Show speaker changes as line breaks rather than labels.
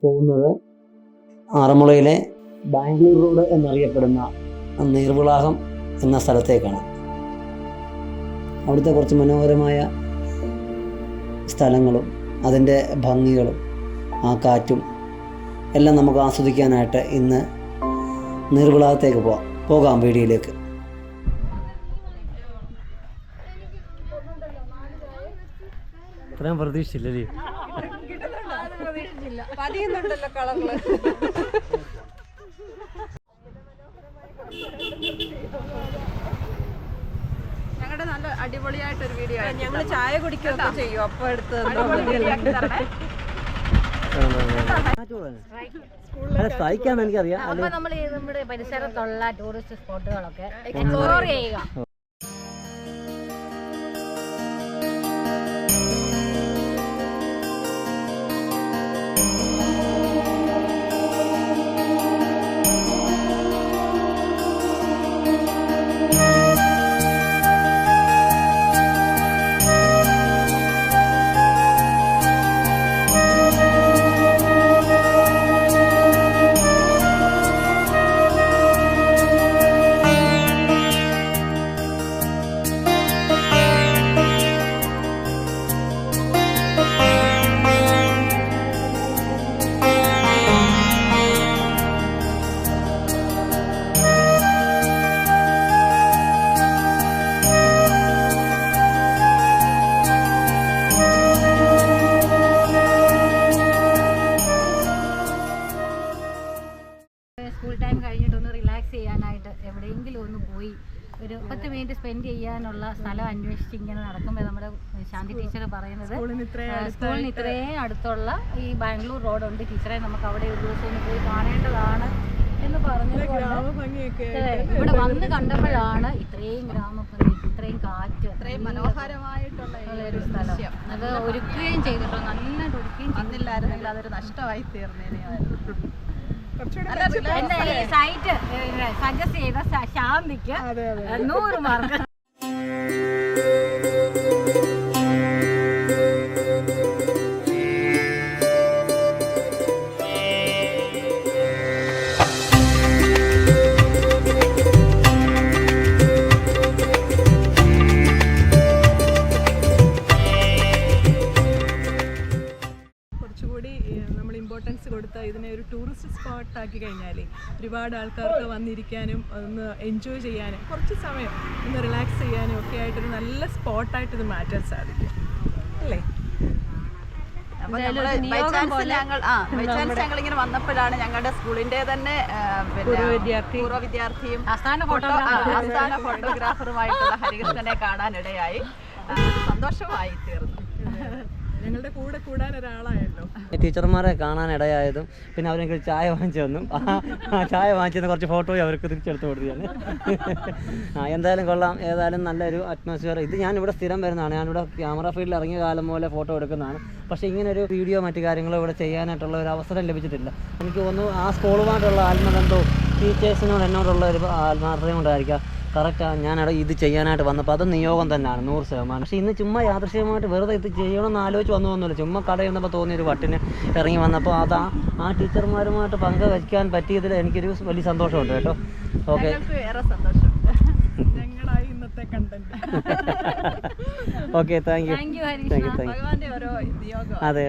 പോകുന്നത് ആറന്മുളയിലെ ബാംഗ്ലൂർ റോഡ് എന്നറിയപ്പെടുന്ന നീർവിളാകം എന്ന സ്ഥലത്തേക്കാണ്. അവിടുത്തെ കുറച്ച് മനോഹരമായ സ്ഥലങ്ങളും അതിൻ്റെ ഭംഗികളും ആ കാറ്റും എല്ലാം നമുക്ക് ആസ്വദിക്കാനായിട്ട് ഇന്ന് നീർവിളാകത്തേക്ക് പോകാം. വീഡിയോയിലേക്ക്. ഇത്രയും പ്രതീക്ഷിച്ചില്ലേ?
ഞങ്ങളുടെ നല്ല അടിപൊളിയായിട്ടൊരു വീഡിയോ. ഞങ്ങൾ ചായ കുടിക്കുകയൊക്കെ ചെയ്യും. അപ്പൊ എടുത്ത്
സഹിക്കാന്ന് എനിക്കറിയാം.
അപ്പൊ നമ്മൾ നമ്മുടെ പരിസരത്തുള്ള ടൂറിസ്റ്റ് സ്പോട്ടുകളൊക്കെ എക്സ്പ്ലോർ ചെയ്യുക. സ്കൂൾ ടൈം കഴിഞ്ഞിട്ടൊന്ന് റിലാക്സ് ചെയ്യാനായിട്ട് എവിടെയെങ്കിലും ഒന്ന് പോയി ഒരു 10 മിനിറ്റ് സ്പെൻഡ് ചെയ്യാനുള്ള സ്ഥലം അന്വേഷിച്ച് ഇങ്ങനെ നടക്കുമ്പോൾ നമ്മുടെ ശാന്തി ടീച്ചർ പറയുന്നത് സ്കൂളിന് ഇത്രയും അടുത്തുള്ള ഈ ബാംഗ്ലൂർ റോഡുണ്ട് ടീച്ചറെ, നമുക്ക് അവിടെ ഒരു ദിവസം ഒന്ന് പോയി കാണേണ്ടതാണ് എന്ന് പറഞ്ഞത് ഇവിടെ വന്ന് കണ്ടപ്പോഴാണ് ഇത്രയും ഗ്രാമഭംഗി, ഇത്രയും കാറ്റ്,
ഇത്രയും മനോഹരമായിട്ടുള്ള
ഒരു സ്ഥലം അത് ഒരുക്കുകയും ചെയ്തിട്ടോ, നന്നായിട്ട് ഒരുക്കുകയും
വന്നില്ലായിരുന്നെങ്കിൽ അതൊരു നഷ്ടമായി തീർന്നേനെയായിരുന്നു.
സൈറ്റ് സജസ്റ്റ് ചെയ്ത ശാന്തിക്ക് 100 മാർക്ക്.
ഇമ്പോർട്ടൻസ് കൊടുത്ത് ഇതിനെ ഒരു ടൂറിസ്റ്റ് സ്പോട്ടാക്കി കഴിഞ്ഞാൽ ഒരുപാട് ആൾക്കാർക്ക് വന്നിരിക്കാനും ഒന്ന് എൻജോയ് ചെയ്യാനും കുറച്ച് സമയം ഒന്ന് റിലാക്സ് ചെയ്യാനും ഒക്കെ ആയിട്ടൊരു നല്ല സ്പോട്ടായിട്ട് ഇത് മാറ്റാൻ സാധിക്കും അല്ലേ? അപ്പോൾ ഞങ്ങളിങ്ങനെ വന്നപ്പോഴാണ് ഞങ്ങളുടെ സ്കൂളിൻ്റെ തന്നെ പൂർവ്വ വിദ്യാർത്ഥിയും ആസ്ഥാന ഫോട്ടോഗ്രാഫറുമായിട്ടുള്ള ഹരികൃഷ്ണനെ കാണാനിടയായി. സന്തോഷമായി തീർന്നു. ഞങ്ങളുടെ കൂടെ കൂടാൻ ഒരാളായല്ലോ.
ടീച്ചർമാരെ കാണാനിടയായതും പിന്നെ അവരെനിക്ക് ചായ വാങ്ങിച്ചു തന്നു. ആ ചായ വാങ്ങിച്ചെന്ന് കുറച്ച് ഫോട്ടോയും അവർക്ക് തിരിച്ചെടുത്ത് കൊടുത്തു. എന്തായാലും കൊള്ളാം. ഏതായാലും നല്ലൊരു അറ്റ്മോസ്ഫിയർ. ഇത് ഞാനിവിടെ സ്ഥിരം വരുന്നതാണ്. ഞാനിവിടെ ക്യാമറ ഫീൽഡിൽ ഇറങ്ങിയ കാലം പോലെ ഫോട്ടോ എടുക്കുന്നതാണ്. പക്ഷേ ഇങ്ങനൊരു വീഡിയോ മറ്റു കാര്യങ്ങളും ഇവിടെ ചെയ്യാനായിട്ടുള്ള ഒരു അവസരം ലഭിച്ചിട്ടില്ല. എനിക്ക് തോന്നുന്നു ആ സ്കൂളുമായിട്ടുള്ള ആത്മബന്ധവും ടീച്ചേഴ്സിനോട് എന്നോടുള്ള ഒരു ആത്മാർത്ഥതയും കൊണ്ടായിരിക്കാം കറക്റ്റാണ് ഞാനവിടെ ഇത് ചെയ്യാനായിട്ട് വന്നപ്പോൾ അത് നിയോഗം തന്നെയാണ് 100%. പക്ഷേ ഇന്ന് ചുമ്മാ യാദൃശ്ചികമായിട്ട് വെറുതെ ഇത് ചെയ്യണമെന്ന് ആലോചിച്ച് വന്നതൊന്നുമില്ല. ചുമ്മാ കടയിൽ വന്നപ്പോൾ തോന്നിയൊരു വട്ടിന് ഇറങ്ങി വന്നപ്പോൾ അത് ആ ടീച്ചർമാരുമായിട്ട് പങ്കുവയ്ക്കാൻ പറ്റിയതിൽ എനിക്കൊരു വലിയ സന്തോഷമുണ്ട് കേട്ടോ. Okay, okay, thank you. അതെ.